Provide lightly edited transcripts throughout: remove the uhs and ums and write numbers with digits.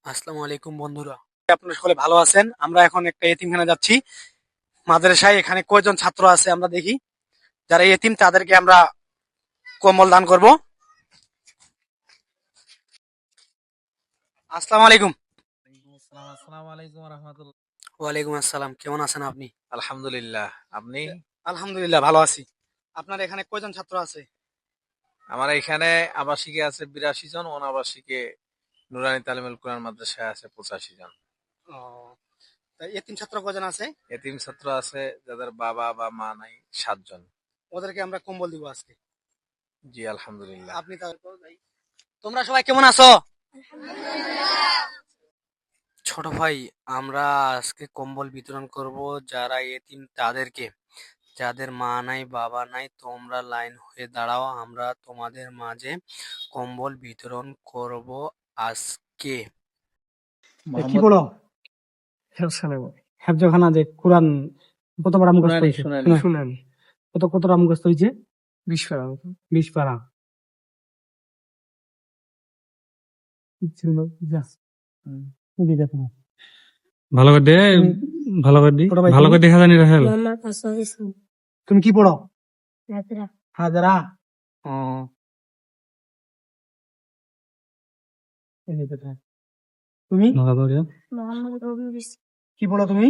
আসসালামু আলাইকুম বন্ধুরা, আপনারা সকলে ভালো আছেন? আমরা এখন একটা এতিমখানা যাচ্ছি মাদ্রাসায়। এখানে কয়জন ছাত্র আছে আমরা দেখি। যারা এতিম তাদেরকে আমরা কম্বল দান করব। আসসালামু আলাইকুম। আসসালামু আলাইকুম রহমতুল্লাহ। ওয়ালাইকুম আসসালাম। কেমন আছেন আপনি? আলহামদুলিল্লাহ, আপনি? আলহামদুলিল্লাহ ভালো আছি। আপনার এখানে কয়জন ছাত্র আছে? আমার এখানে আবাসিকে আছে 82 জন, অনাবাসিকে নুরানি তালিমুল কোরআন মাদ্রাসায় আছে 85 জন। ও, তা এতিম ছাত্র কয়জন আছে? এতিম ছাত্র আছে যাদের বাবা বা মা নাই 7 জন। ওদেরকে আমরা কম্বল দিব আজকে। জি আলহামদুলিল্লাহ। আপনি তোমরা সবাই কেমন আছো? ছোট ভাই, আমরা আজকে কম্বল বিতরণ করব যারা এতিম তাদেরকে। যাদের মা নাই বাবা নাই, তোমরা লাইন হয়ে দাঁড়াও, আমরা তোমাদের মাঝে কম্বল বিতরণ করব আজকে। কি বলো? হেফজখানা যে কোরআন কতবার মুখস্থ হয়েছে? শুনানি কতটা মুখস্থ হয়েছে? 20 পারা। 20 পারা। ভালো করে দে, ভালো করে দি, ভালো করে দেখা জানি রাহেল। তুমি কি পড়ো? হাজরা। হাজরা। তুমি মোহাম্মদ রবি কি পড়ো তুমি?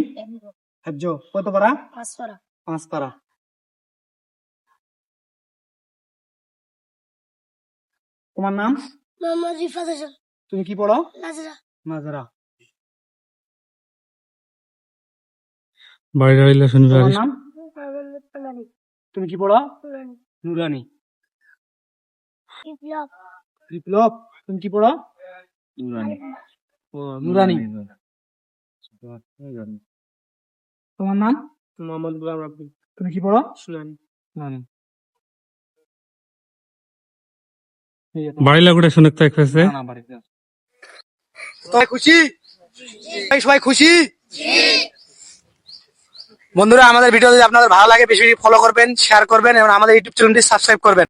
হেফজ কত পারা? 5 পারা। 5 পারা। তোমার নাম? মোহাম্মদ রিফাত হাসান। তুমি কি পড়ো? নাজরা। মাজরা। বাড়ি রইলে শুনবে। তোমার নাম? মোহাম্মদ পানানি। তুমি কি পড়ো? নুরানি। নুরানি। বিপ্লব। বিপ্লব। তুমি কি পড়ো? নুরানি। ও, নুরানি। তোমার নাম? মোহাম্মদ গোলাম রাব্বি। তুমি কি পড়ো? শুনানি। নুরানি। বাড়ি লাগুড়ে শুনে তো একসাথে। না, বাড়িতে। সবাই খুশি? সবাই খুশি? বন্ধুরা, আমাদের ভিডিও যদি আপনাদের ভালো লাগে বেশি বেশি ফলো করবেন, শেয়ার করবেন এবং আমাদের ইউটিউব চ্যানেলটি সাবস্ক্রাইব করবেন।